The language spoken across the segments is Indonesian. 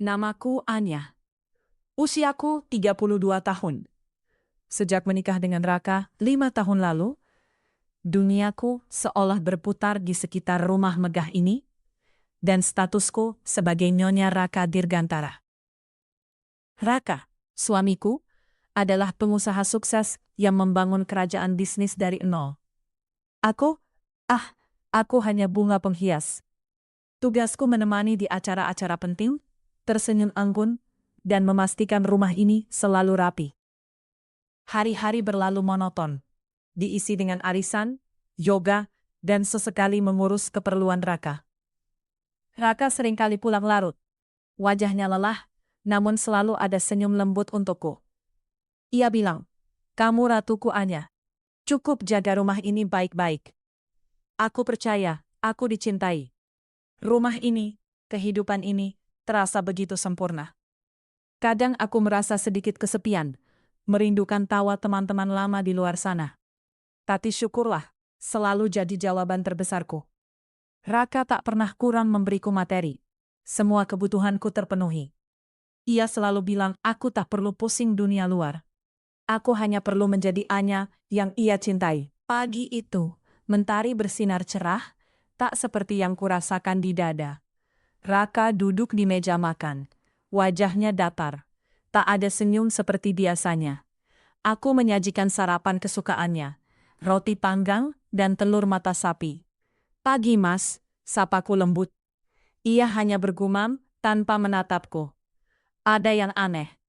Namaku Anya. Usiaku 32 tahun. Sejak menikah dengan Raka 5 tahun lalu, duniaku seolah berputar di sekitar rumah megah ini, dan statusku sebagai Nyonya Raka Dirgantara. Raka, suamiku, adalah pengusaha sukses yang membangun kerajaan bisnis dari nol. Aku, aku hanya bunga penghias. Tugasku menemani di acara-acara penting, tersenyum anggun, dan memastikan rumah ini selalu rapi. Hari-hari berlalu monoton, diisi dengan arisan, yoga, dan sesekali mengurus keperluan Raka. Raka seringkali pulang larut. Wajahnya lelah, namun selalu ada senyum lembut untukku. Ia bilang, "Kamu ratuku Anya. Cukup jaga rumah ini baik-baik. Aku percaya, aku dicintai. Rumah ini, kehidupan ini, terasa begitu sempurna." Kadang aku merasa sedikit kesepian, merindukan tawa teman-teman lama di luar sana. Tapi syukurlah, selalu jadi jawaban terbesarku. Raka tak pernah kurang memberiku materi. Semua kebutuhanku terpenuhi. Ia selalu bilang aku tak perlu pusing dunia luar. Aku hanya perlu menjadi Anya yang ia cintai. Pagi itu, mentari bersinar cerah, tak seperti yang kurasakan di dada. Raka duduk di meja makan. Wajahnya datar. Tak ada senyum seperti biasanya. Aku menyajikan sarapan kesukaannya. Roti panggang dan telur mata sapi. "Pagi Mas," sapaku lembut. Ia hanya bergumam tanpa menatapku. Ada yang aneh.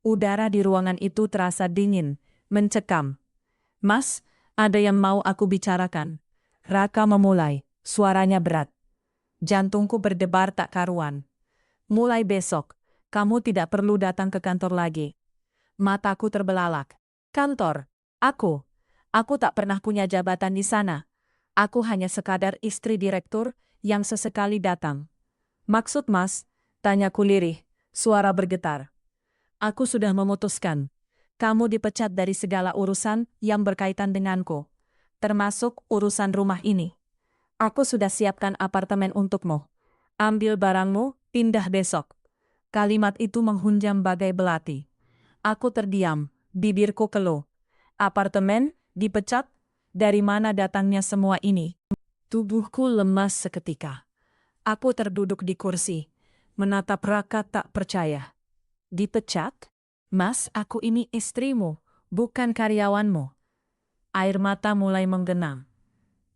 Udara di ruangan itu terasa dingin, mencekam. "Mas, ada yang mau aku bicarakan." Raka memulai, suaranya berat. Jantungku berdebar tak karuan. "Mulai besok, kamu tidak perlu datang ke kantor lagi." Mataku terbelalak. "Kantor? Aku tak pernah punya jabatan di sana. Aku hanya sekadar istri direktur yang sesekali datang." "Maksud Mas?" tanyaku lirih, suara bergetar. "Aku sudah memutuskan. Kamu dipecat dari segala urusan yang berkaitan denganku, termasuk urusan rumah ini. Aku sudah siapkan apartemen untukmu. Ambil barangmu, pindah besok." Kalimat itu menghunjam bagai belati. Aku terdiam, bibirku keluh. Apartemen, dipecat? Dari mana datangnya semua ini? Tubuhku lemas seketika. Aku terduduk di kursi, menatap Raka tak percaya. "Dipecat? Mas, aku ini istrimu, bukan karyawanmu." Air mata mulai menggenang.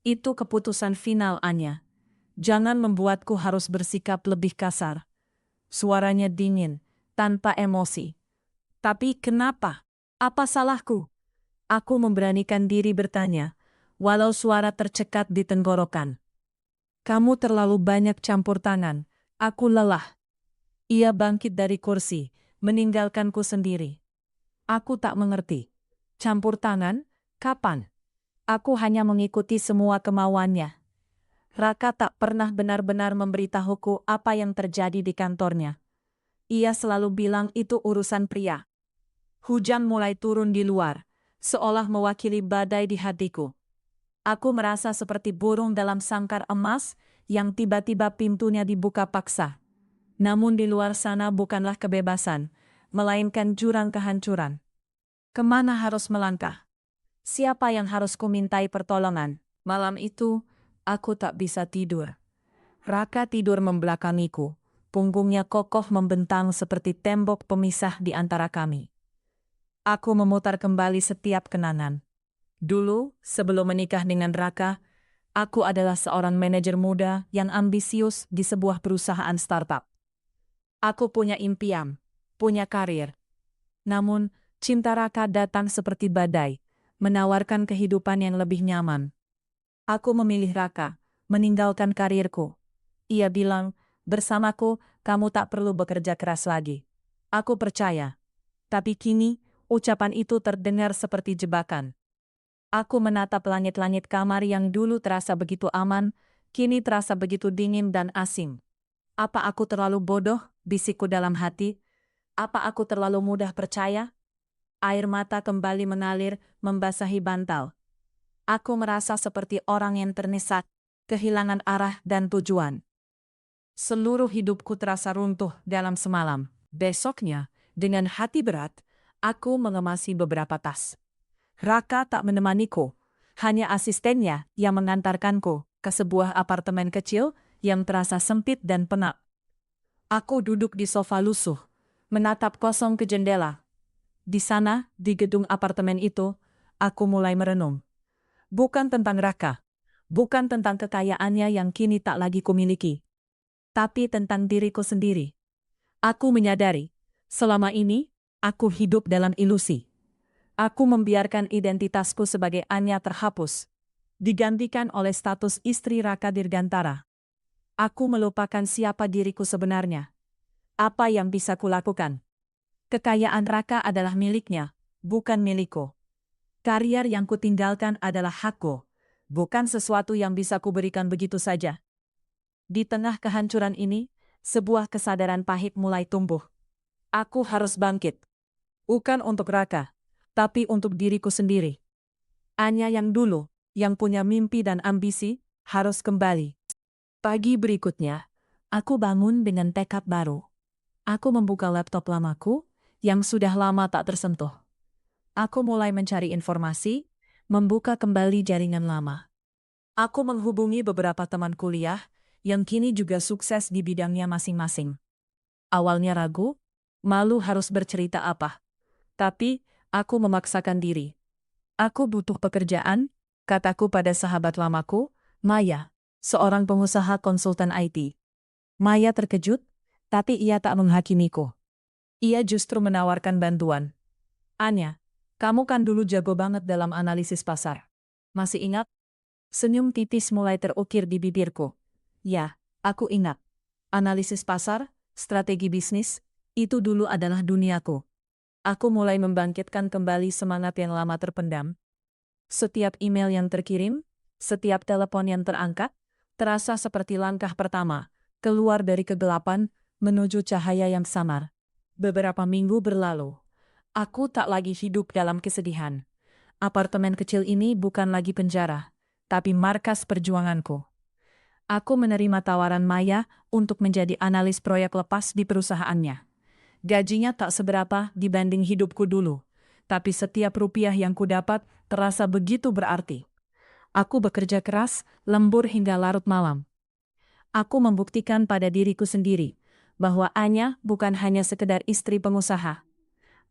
"Itu keputusan final, Anya. Jangan membuatku harus bersikap lebih kasar." Suaranya dingin, tanpa emosi. "Tapi kenapa? Apa salahku?" Aku memberanikan diri bertanya, walau suara tercekat di tenggorokan. "Kamu terlalu banyak campur tangan. Aku lelah." Ia bangkit dari kursi, meninggalkanku sendiri. Aku tak mengerti. Campur tangan? Kapan? Aku hanya mengikuti semua kemauannya. Raka tak pernah benar-benar memberitahuku apa yang terjadi di kantornya. Ia selalu bilang itu urusan pria. Hujan mulai turun di luar, seolah mewakili badai di hatiku. Aku merasa seperti burung dalam sangkar emas yang tiba-tiba pintunya dibuka paksa. Namun di luar sana bukanlah kebebasan, melainkan jurang kehancuran. Kemana harus melangkah? Siapa yang harus kumintai pertolongan? Malam itu, aku tak bisa tidur. Raka tidur membelakangiku. Punggungnya kokoh membentang seperti tembok pemisah di antara kami. Aku memutar kembali setiap kenangan. Dulu, sebelum menikah dengan Raka, aku adalah seorang manajer muda yang ambisius di sebuah perusahaan startup. Aku punya impian, punya karir. Namun, cinta Raka datang seperti badai, menawarkan kehidupan yang lebih nyaman. Aku memilih Raka, meninggalkan karirku. Ia bilang, "Bersamaku, kamu tak perlu bekerja keras lagi." Aku percaya. Tapi kini, ucapan itu terdengar seperti jebakan. Aku menatap langit-langit kamar yang dulu terasa begitu aman, kini terasa begitu dingin dan asing. Apa aku terlalu bodoh, bisikku dalam hati? Apa aku terlalu mudah percaya? Air mata kembali mengalir, membasahi bantal. Aku merasa seperti orang yang ternesak, kehilangan arah dan tujuan. Seluruh hidupku terasa runtuh dalam semalam. Besoknya, dengan hati berat, aku mengemasi beberapa tas. Raka tak menemaniku, hanya asistennya yang mengantarkanku ke sebuah apartemen kecil yang terasa sempit dan penat. Aku duduk di sofa lusuh, menatap kosong ke jendela. Di sana, di gedung apartemen itu, aku mulai merenung. Bukan tentang Raka, bukan tentang kekayaannya yang kini tak lagi kumiliki, tapi tentang diriku sendiri. Aku menyadari, selama ini, aku hidup dalam ilusi. Aku membiarkan identitasku sebagai Anya terhapus, digantikan oleh status istri Raka Dirgantara. Aku melupakan siapa diriku sebenarnya. Apa yang bisa kulakukan? Kekayaan Raka adalah miliknya, bukan milikku. Karier yang kutinggalkan adalah hakku, bukan sesuatu yang bisa kuberikan begitu saja. Di tengah kehancuran ini, sebuah kesadaran pahit mulai tumbuh. Aku harus bangkit. Bukan untuk Raka, tapi untuk diriku sendiri. Anya yang dulu, yang punya mimpi dan ambisi, harus kembali. Pagi berikutnya, aku bangun dengan tekad baru. Aku membuka laptop lamaku, yang sudah lama tak tersentuh. Aku mulai mencari informasi, membuka kembali jaringan lama. Aku menghubungi beberapa teman kuliah, yang kini juga sukses di bidangnya masing-masing. Awalnya ragu, malu harus bercerita apa. Tapi, aku memaksakan diri. Aku butuh pekerjaan, kataku pada sahabat lamaku, Maya, seorang pengusaha konsultan IT. Maya terkejut, tapi ia tak menghakimiku. Ia justru menawarkan bantuan. Anya, kamu kan dulu jago banget dalam analisis pasar. Masih ingat? Senyum titis mulai terukir di bibirku. Ya, aku ingat. Analisis pasar, strategi bisnis, itu dulu adalah duniaku. Aku mulai membangkitkan kembali semangat yang lama terpendam. Setiap email yang terkirim, setiap telepon yang terangkat, terasa seperti langkah pertama, keluar dari kegelapan, menuju cahaya yang samar. Beberapa minggu berlalu. Aku tak lagi hidup dalam kesedihan. Apartemen kecil ini bukan lagi penjara, tapi markas perjuanganku. Aku menerima tawaran Maya untuk menjadi analis proyek lepas di perusahaannya. Gajinya tak seberapa dibanding hidupku dulu, tapi setiap rupiah yang kudapat terasa begitu berarti. Aku bekerja keras, lembur hingga larut malam. Aku membuktikan pada diriku sendiri bahwa Anya bukan hanya sekedar istri pengusaha.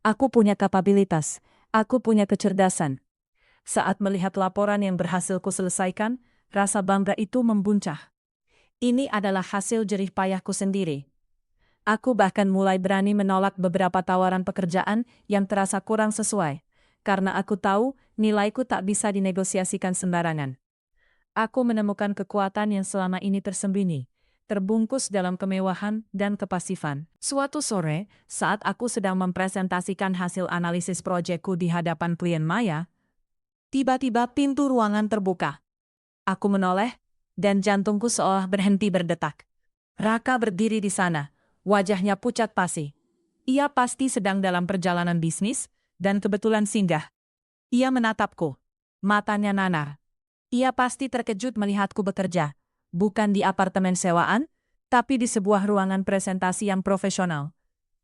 Aku punya kapabilitas, aku punya kecerdasan. Saat melihat laporan yang berhasil kuselesaikan, rasa bangga itu membuncah. Ini adalah hasil jerih payahku sendiri. Aku bahkan mulai berani menolak beberapa tawaran pekerjaan yang terasa kurang sesuai, karena aku tahu nilaiku tak bisa dinegosiasikan sembarangan. Aku menemukan kekuatan yang selama ini tersembunyi, terbungkus dalam kemewahan dan kepasifan. Suatu sore, saat aku sedang mempresentasikan hasil analisis proyekku di hadapan klien Maya, tiba-tiba pintu ruangan terbuka. Aku menoleh, dan jantungku seolah berhenti berdetak. Raka berdiri di sana, wajahnya pucat pasi. Ia pasti sedang dalam perjalanan bisnis, dan kebetulan singgah. Ia menatapku, matanya nanar. Ia pasti terkejut melihatku bekerja, bukan di apartemen sewaan, tapi di sebuah ruangan presentasi yang profesional.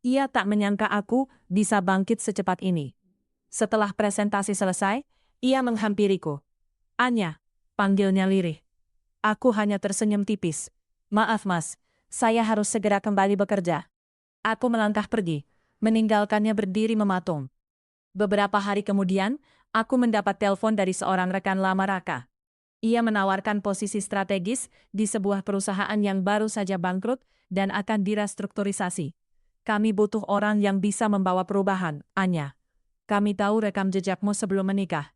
Ia tak menyangka aku bisa bangkit secepat ini. Setelah presentasi selesai, ia menghampiriku. Anya, panggilnya lirih. Aku hanya tersenyum tipis. Maaf mas, saya harus segera kembali bekerja. Aku melangkah pergi, meninggalkannya berdiri mematung. Beberapa hari kemudian, aku mendapat telepon dari seorang rekan lama Raka. Ia menawarkan posisi strategis di sebuah perusahaan yang baru saja bangkrut dan akan direstrukturisasi. Kami butuh orang yang bisa membawa perubahan, Anya. Kami tahu rekam jejakmu sebelum menikah.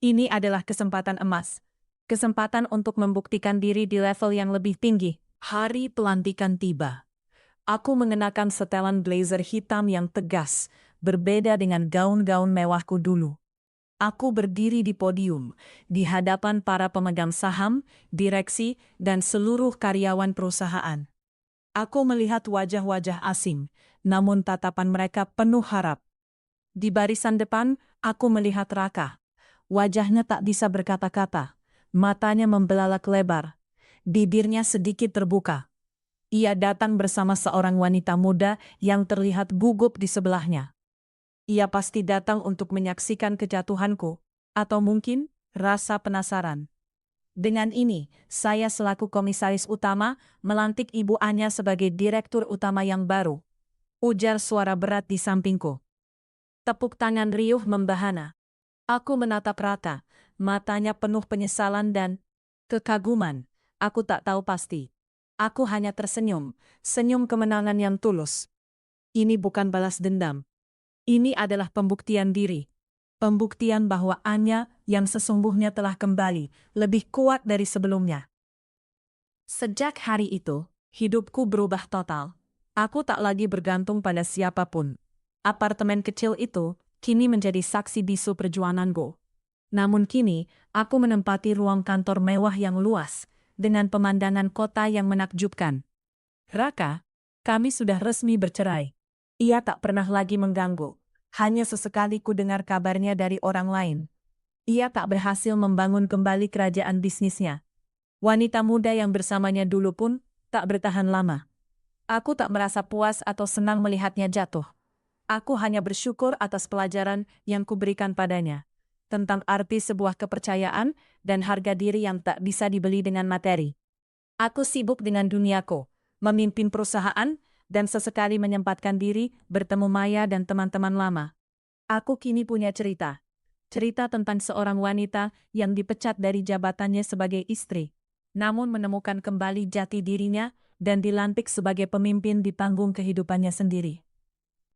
Ini adalah kesempatan emas. Kesempatan untuk membuktikan diri di level yang lebih tinggi. Hari pelantikan tiba. Aku mengenakan setelan blazer hitam yang tegas, berbeda dengan gaun-gaun mewahku dulu. Aku berdiri di podium, di hadapan para pemegang saham, direksi, dan seluruh karyawan perusahaan. Aku melihat wajah-wajah asing, namun tatapan mereka penuh harap. Di barisan depan, aku melihat Raka. Wajahnya tak bisa berkata-kata, matanya membelalak lebar, bibirnya sedikit terbuka. Ia datang bersama seorang wanita muda yang terlihat gugup di sebelahnya. Ia pasti datang untuk menyaksikan kejatuhanku, atau mungkin rasa penasaran. Dengan ini, saya selaku komisaris utama melantik Ibu Anya sebagai direktur utama yang baru. Ujar suara berat di sampingku. Tepuk tangan riuh membahana. Aku menatap Raka, matanya penuh penyesalan dan kekaguman. Aku tak tahu pasti. Aku hanya tersenyum, senyum kemenangan yang tulus. Ini bukan balas dendam. Ini adalah pembuktian diri. Pembuktian bahwa Anya yang sesungguhnya telah kembali, lebih kuat dari sebelumnya. Sejak hari itu, hidupku berubah total. Aku tak lagi bergantung pada siapapun. Apartemen kecil itu kini menjadi saksi bisu perjuanganku. Namun kini, aku menempati ruang kantor mewah yang luas, dengan pemandangan kota yang menakjubkan. Raka, kami sudah resmi bercerai. Ia tak pernah lagi mengganggu. Hanya sesekali ku dengar kabarnya dari orang lain. Ia tak berhasil membangun kembali kerajaan bisnisnya. Wanita muda yang bersamanya dulu pun tak bertahan lama. Aku tak merasa puas atau senang melihatnya jatuh. Aku hanya bersyukur atas pelajaran yang kuberikan padanya, tentang arti sebuah kepercayaan dan harga diri yang tak bisa dibeli dengan materi. Aku sibuk dengan duniaku, memimpin perusahaan, dan sesekali menyempatkan diri bertemu Maya dan teman-teman lama. Aku kini punya cerita. Cerita tentang seorang wanita yang dipecat dari jabatannya sebagai istri, namun menemukan kembali jati dirinya dan dilantik sebagai pemimpin di panggung kehidupannya sendiri.